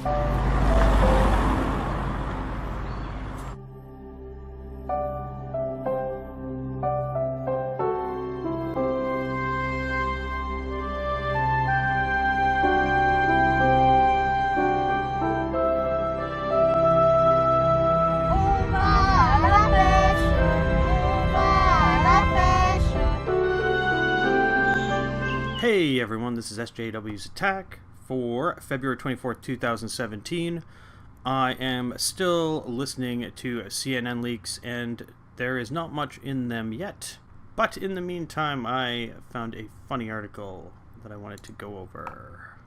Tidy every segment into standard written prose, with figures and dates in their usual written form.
Hey everyone, this is SJWs Attack for February 24th, 2017. I am still listening to CNN leaks and there is not much in them yet. But in the meantime, I found a funny article that I wanted to go over.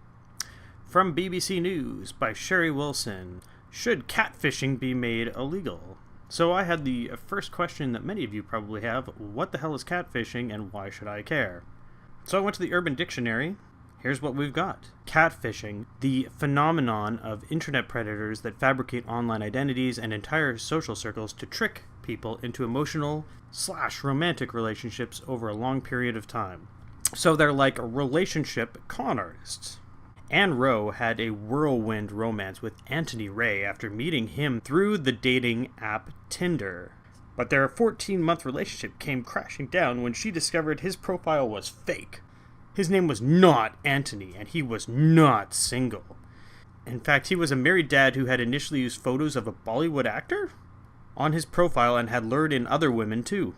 From BBC News by Sherry Wilson. Should catfishing be made illegal? So I had the first question that many of you probably have. What the hell is catfishing and why should I care? So I went to the Urban Dictionary. Here's what we've got. Catfishing, the phenomenon of internet predators that fabricate online identities and entire social circles to trick people into emotional/romantic relationships over a long period of time. So they're like relationship con artists. Anne Rowe had a whirlwind romance with Anthony Ray after meeting him through the dating app Tinder. But their 14-month relationship came crashing down when she discovered his profile was fake. His name was not Anthony, and he was not single. In fact, he was a married dad who had initially used photos of a Bollywood actor on his profile and had lured in other women too.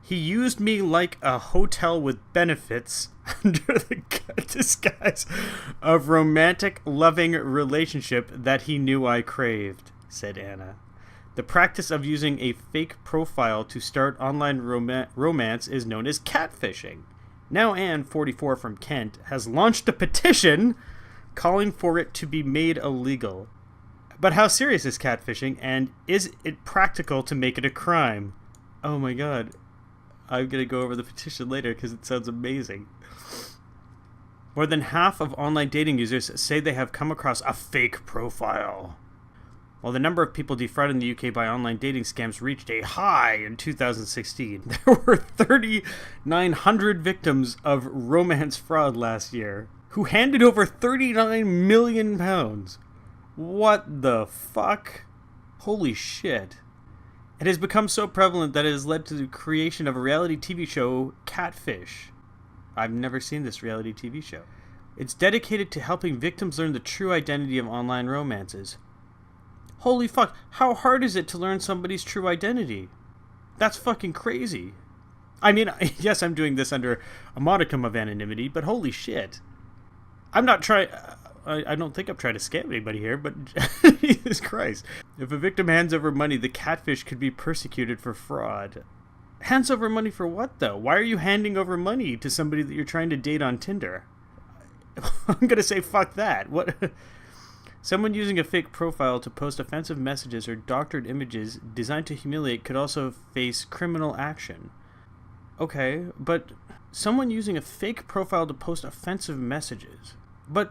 He used me like a hotel with benefits under the disguise of romantic, loving relationship that he knew I craved, said Anna. The practice of using a fake profile to start online romance is known as catfishing. Now Anne, 44 from Kent, has launched a petition calling for it to be made illegal. But how serious is catfishing, and is it practical to make it a crime? Oh my god. I'm going to go over the petition later because it sounds amazing. More than half of online dating users say they have come across a fake profile. While the number of people defrauded in the UK by online dating scams reached a high in 2016, there were 3,900 victims of romance fraud last year who handed over £39 million. What the fuck? Holy shit. It has become so prevalent that it has led to the creation of a reality TV show, Catfish. I've never seen this reality TV show. It's dedicated to helping victims learn the true identity of online romances. Holy fuck, how hard is it to learn somebody's true identity? That's fucking crazy. I mean, yes, I'm doing this under a modicum of anonymity, but holy shit. I'm not trying... I don't think I'm trying to scam anybody here, but Jesus Christ. If a victim hands over money, the catfish could be persecuted for fraud. Hands over money for what, though? Why are you handing over money to somebody that you're trying to date on Tinder? I'm gonna say fuck that. What... Someone using a fake profile to post offensive messages or doctored images designed to humiliate could also face criminal action. Okay, but someone using a fake profile to post offensive messages. But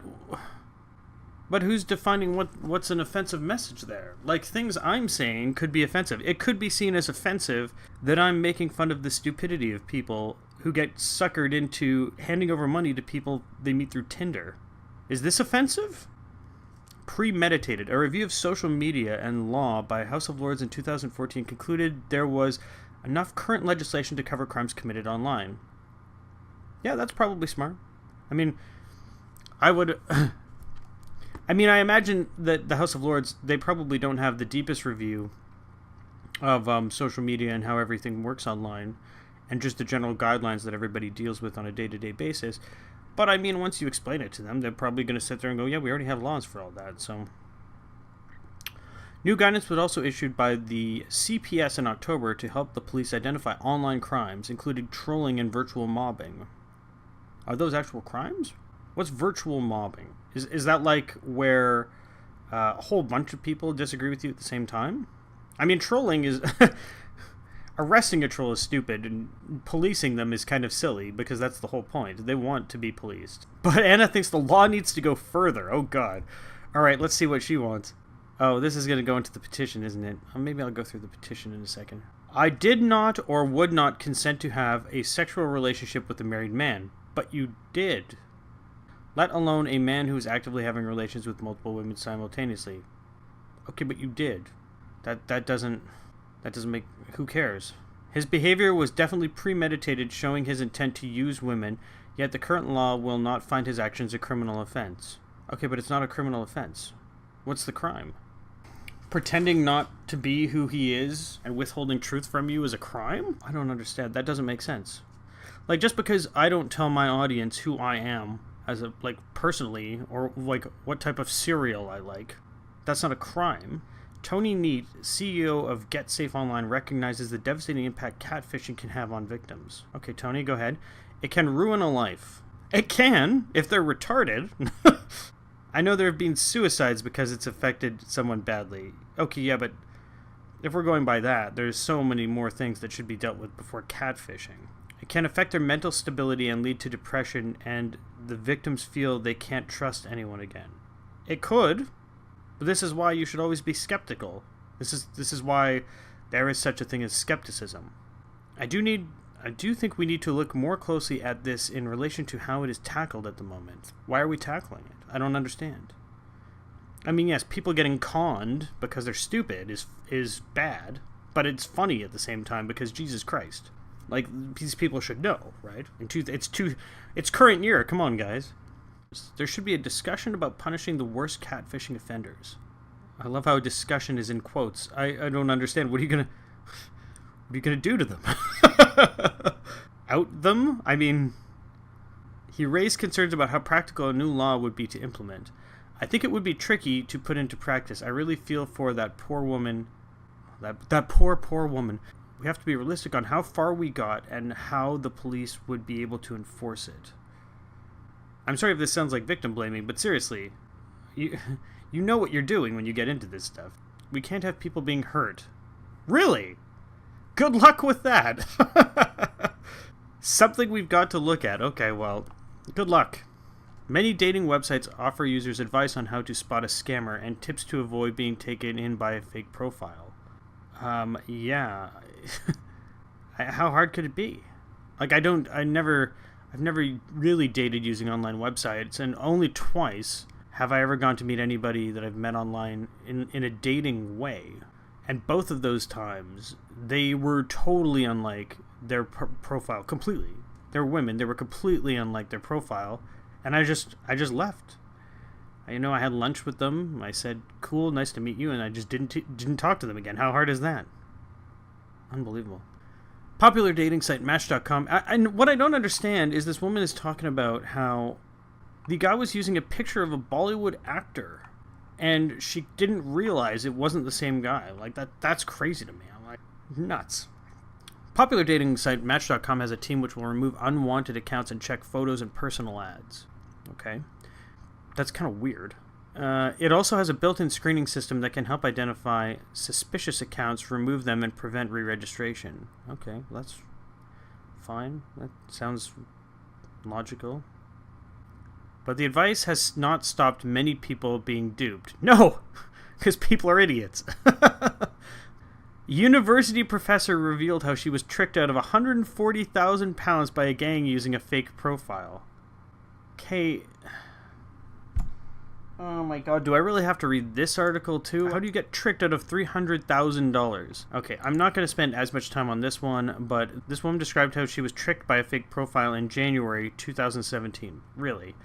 who's defining what's an offensive message there? Like, things I'm saying could be offensive. It could be seen as offensive that I'm making fun of the stupidity of people who get suckered into handing over money to people they meet through Tinder. Is this offensive? Premeditated. A review of social media and law by House of Lords in 2014 concluded there was enough current legislation to cover crimes committed online. Yeah, that's probably smart. I mean, I imagine that the House of Lords, they probably don't have the deepest review of social media and how everything works online, and just the general guidelines that everybody deals with on a day-to-day basis. But I mean, once you explain it to them, they're probably going to sit there and go, yeah, we already have laws for all that. So, new guidance was also issued by the CPS in October to help the police identify online crimes, including trolling and virtual mobbing. Are those actual crimes? What's virtual mobbing? Is that like where a whole bunch of people disagree with you at the same time? I mean, trolling is... Arresting a troll is stupid, and policing them is kind of silly, because that's the whole point. They want to be policed. But Anna thinks the law needs to go further. Oh, God. All right, let's see what she wants. Oh, this is going to go into the petition, isn't it? Maybe I'll go through the petition in a second. I did not or would not consent to have a sexual relationship with a married man, but you did. let alone a man who is actively having relations with multiple women simultaneously. Okay, but you did. That doesn't make... Who cares? His behavior was definitely premeditated, showing his intent to use women, yet the current law will not find his actions a criminal offense. Okay, but it's not a criminal offense. What's the crime? Pretending not to be who he is and withholding truth from you is a crime? I don't understand. That doesn't make sense. Like, just because I don't tell my audience who I am as a, like, personally, or, like, what type of cereal I like, that's not a crime. Tony Neat, CEO of Get Safe Online, recognizes the devastating impact catfishing can have on victims. Okay, Tony, go ahead. It can ruin a life. It can, if they're retarded. I know there have been suicides because it's affected someone badly. Okay, yeah, but if we're going by that, there's so many more things that should be dealt with before catfishing. It can affect their mental stability and lead to depression, and the victims feel they can't trust anyone again. It could. But this is why you should always be skeptical. This is why there is such a thing as skepticism. I do think we need to look more closely at this in relation to how it is tackled at the moment. Why are we tackling it? I don't understand. I mean, yes, people getting conned because they're stupid is bad, but it's funny at the same time because Jesus Christ. Like, these people should know, right? It's current year. Come on, guys. There should be a discussion about punishing the worst catfishing offenders. I love how discussion is in quotes. I don't understand. What are you gonna do to them? Out them? I mean, he raised concerns about how practical a new law would be to implement. I think it would be tricky to put into practice. I really feel for that poor woman. That poor woman. We have to be realistic on how far we got and how the police would be able to enforce it. I'm sorry if this sounds like victim blaming, but seriously, you know what you're doing when you get into this stuff. We can't have people being hurt. Really? Good luck with that. Something we've got to look at. Okay, well, good luck. Many dating websites offer users advice on how to spot a scammer and tips to avoid being taken in by a fake profile. Yeah. How hard could it be? Like, I've never really dated using online websites, and only twice have I ever gone to meet anybody that I've met online in a dating way. And both of those times, they were totally unlike their profile, completely. They were women, they were completely unlike their profile, and I just left. I had lunch with them, I said, cool, nice to meet you, and I just didn't talk to them again. How hard is that? Unbelievable. Popular dating site Match.com. And what I don't understand is this woman is talking about how the guy was using a picture of a Bollywood actor, and she didn't realize it wasn't the same guy. Like, that's crazy to me. I'm like, nuts. Popular dating site Match.com has a team which will remove unwanted accounts and check photos and personal ads. Okay. That's kind of weird. It also has a built-in screening system that can help identify suspicious accounts, remove them, and prevent re-registration. Okay, well, that's fine. That sounds logical. But the advice has not stopped many people being duped. No! Because people are idiots. University professor revealed how she was tricked out of £140,000 by a gang using a fake profile. Okay... Oh my god, do I really have to read this article too? How do you get tricked out of $300,000? Okay, I'm not going to spend as much time on this one, but this woman described how she was tricked by a fake profile in January 2017. Really?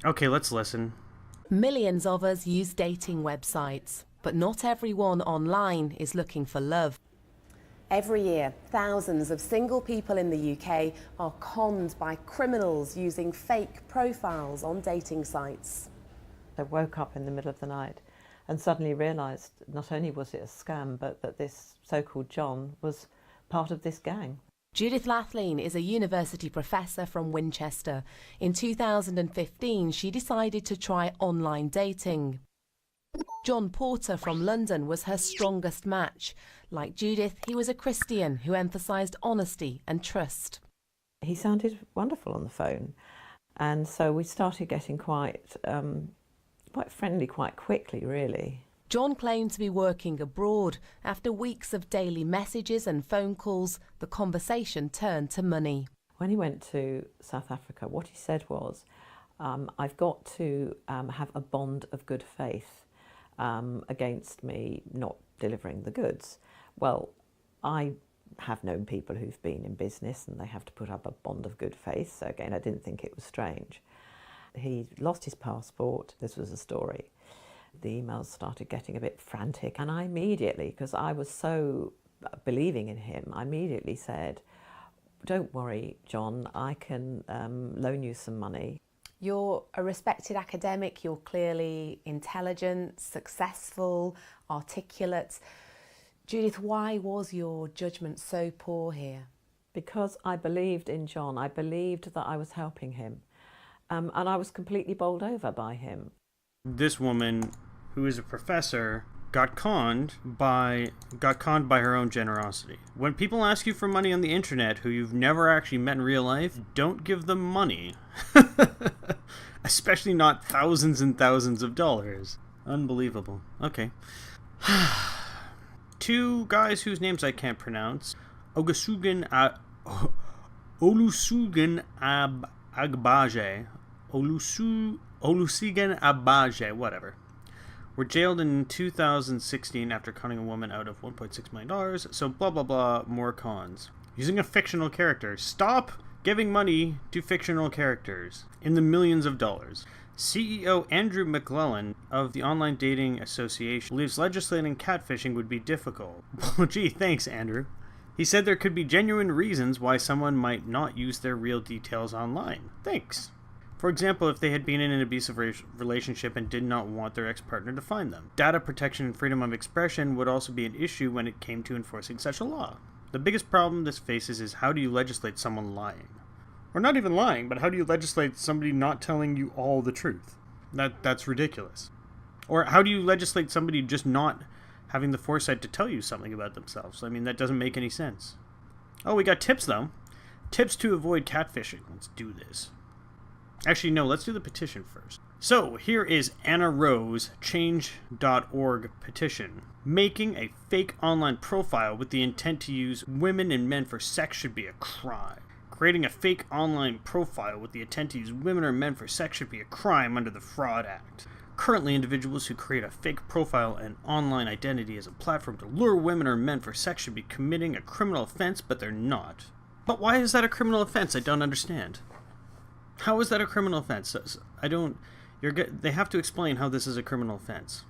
Okay, let's listen. Millions of us use dating websites, but not everyone online is looking for love. Every year, thousands of single people in the UK are conned by criminals using fake profiles on dating sites. I woke up in the middle of the night and suddenly realised not only was it a scam, but that this so-called John was part of this gang. Judith Lathleen is a university professor from Winchester. In 2015, she decided to try online dating. John Porter from London was her strongest match. Like Judith, he was a Christian who emphasised honesty and trust. He sounded wonderful on the phone, and so we started getting quite friendly quite quickly, really. John claimed to be working abroad. After weeks of daily messages and phone calls, the conversation turned to money. When he went to South Africa, what he said was, I've got to have a bond of good faith against me not delivering the goods. Well, I have known people who've been in business and they have to put up a bond of good faith. So again, I didn't think it was strange. He lost his passport. This was a story. The emails started getting a bit frantic, and I immediately, because I was so believing in him, I immediately said, don't worry, John, I can loan you some money. You're a respected academic, you're clearly intelligent, successful, articulate. Judith, why was your judgment so poor here? Because I believed in John. I believed that I was helping him. And I was completely bowled over by him. This woman, who is a professor, got conned by her own generosity. When people ask you for money on the internet who you've never actually met in real life, don't give them money. Especially not thousands and thousands of dollars. Unbelievable. Okay. Two guys whose names I can't pronounce. Olusegun Agbaje, whatever, were jailed in 2016 after conning a woman out of $1.6 million. So blah blah blah, more cons. Using a fictional character. Stop giving money to fictional characters in the millions of dollars. CEO Andrew McClellan of the Online Dating Association believes legislating catfishing would be difficult. Well, gee, thanks, Andrew. He said there could be genuine reasons why someone might not use their real details online. Thanks. For example, if they had been in an abusive relationship and did not want their ex-partner to find them. Data protection and freedom of expression would also be an issue when it came to enforcing such a law. The biggest problem this faces is how do you legislate someone lying? Or not even lying, but how do you legislate somebody not telling you all the truth? That's ridiculous. Or how do you legislate somebody just not having the foresight to tell you something about themselves? I mean, that doesn't make any sense. Oh, we got tips, though. Tips to avoid catfishing. Let's do this. Actually, no, let's do the petition first. So, here is Anna Rose, change.org petition. Making a fake online profile with the intent to use women and men for sex should be a crime. Creating a fake online profile with the intent to use women or men for sex should be a crime under the Fraud Act. Currently, individuals who create a fake profile and online identity as a platform to lure women or men for sex should be committing a criminal offense, but they're not. But why is that a criminal offense? I don't understand. How is that a criminal offense? They have to explain how this is a criminal offense.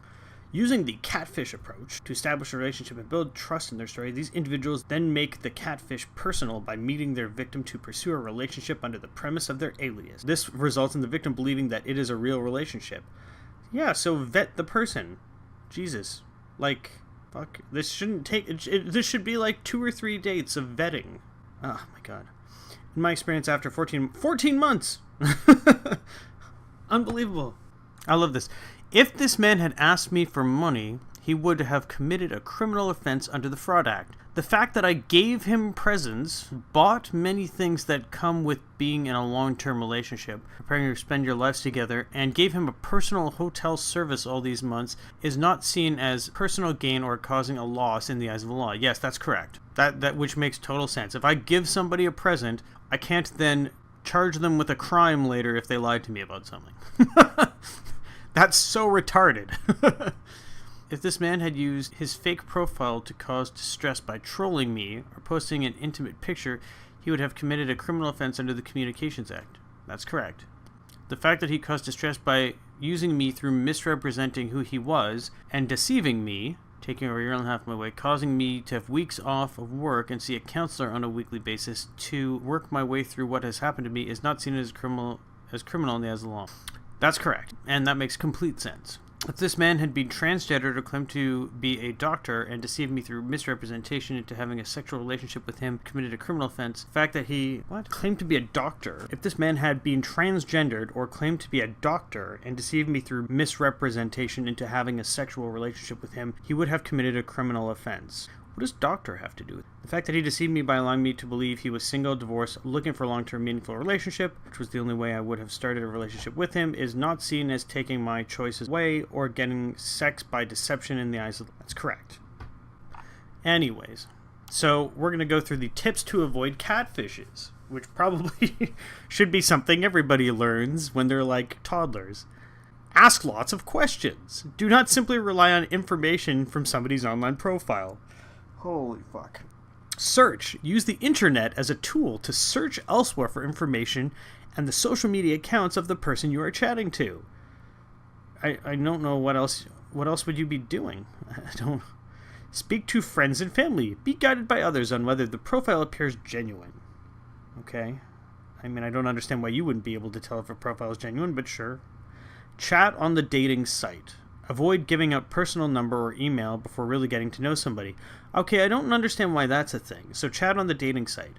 Using the catfish approach to establish a relationship and build trust in their story, these individuals then make the catfish personal by meeting their victim to pursue a relationship under the premise of their alias. This results in the victim believing that it is a real relationship. Yeah, so vet the person. Jesus. Like, fuck. This shouldn't take... this should be like 2 or 3 dates of vetting. Oh, my God. In my experience, after 14 months! Unbelievable. I love this. If this man had asked me for money, he would have committed a criminal offense under the Fraud Act. The fact that I gave him presents, bought many things that come with being in a long-term relationship, preparing to spend your lives together, and gave him a personal hotel service all these months is not seen as personal gain or causing a loss in the eyes of the law. Yes, that's correct. That which makes total sense. If I give somebody a present, I can't then charge them with a crime later if they lied to me about something. That's so retarded. If this man had used his fake profile to cause distress by trolling me or posting an intimate picture, he would have committed a criminal offense under the Communications Act. That's correct. The fact that he caused distress by using me through misrepresenting who he was and deceiving me, taking over a year and a half of my way, causing me to have weeks off of work and see a counselor on a weekly basis to work my way through what has happened to me is not seen as criminal in the eyes of the law. That's correct, and that makes complete sense. If this man had been transgendered or claimed to be a doctor and deceived me through misrepresentation into having a sexual relationship with him, committed a criminal offense. The fact that he claimed to be a doctor. If this man had been transgendered or claimed to be a doctor and deceived me through misrepresentation into having a sexual relationship with him, he would have committed a criminal offense. What does doctor have to do with it? The fact that he deceived me by allowing me to believe he was single, divorced, looking for a long-term meaningful relationship, which was the only way I would have started a relationship with him, is not seen as taking my choices away or getting sex by deception in the eyes of... That's correct. Anyways, so we're going to go through the tips to avoid catfishes. which probably should be something everybody learns when they're like toddlers. Ask lots of questions. Do not simply rely on information from somebody's online profile. Holy fuck. Search. Use the internet as a tool to search elsewhere for information and the social media accounts of the person you are chatting to. I don't know what else would you be doing? I don't. Speak to friends and family. Be guided by others on whether the profile appears genuine. Okay. I mean, I don't understand why you wouldn't be able to tell if a profile is genuine, but sure. Chat on the dating site. Avoid giving out personal number or email before really getting to know somebody. Okay, I don't understand why that's a thing. So chat on the dating site.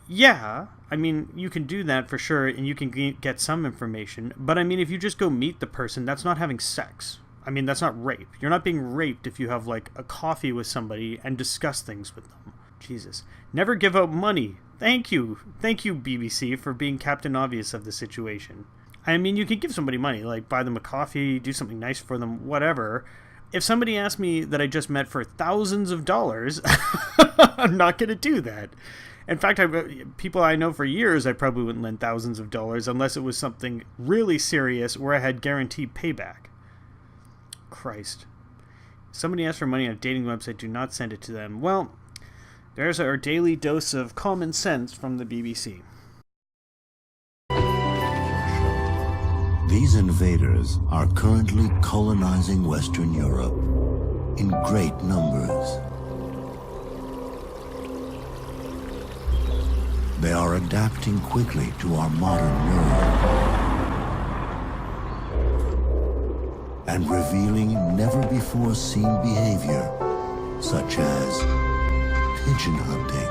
Yeah, I mean, you can do that for sure, and you can get some information. But I mean, if you just go meet the person, that's not having sex. I mean, that's not rape. You're not being raped if you have, like, a coffee with somebody and discuss things with them. Jesus. Never give out money. Thank you. Thank you, BBC, for being Captain Obvious of the situation. I mean, you can give somebody money, like buy them a coffee, do something nice for them, whatever. If somebody asked me that I just met for thousands of dollars, I'm not going to do that. In fact, people I know for years, I probably wouldn't lend thousands of dollars unless it was something really serious where I had guaranteed payback. Christ. If somebody asks for money on a dating website, do not send it to them. Well, there's our daily dose of common sense from the BBC. These invaders are currently colonizing Western Europe in great numbers. They are adapting quickly to our modern world and revealing never-before-seen behavior, such as pigeon hunting,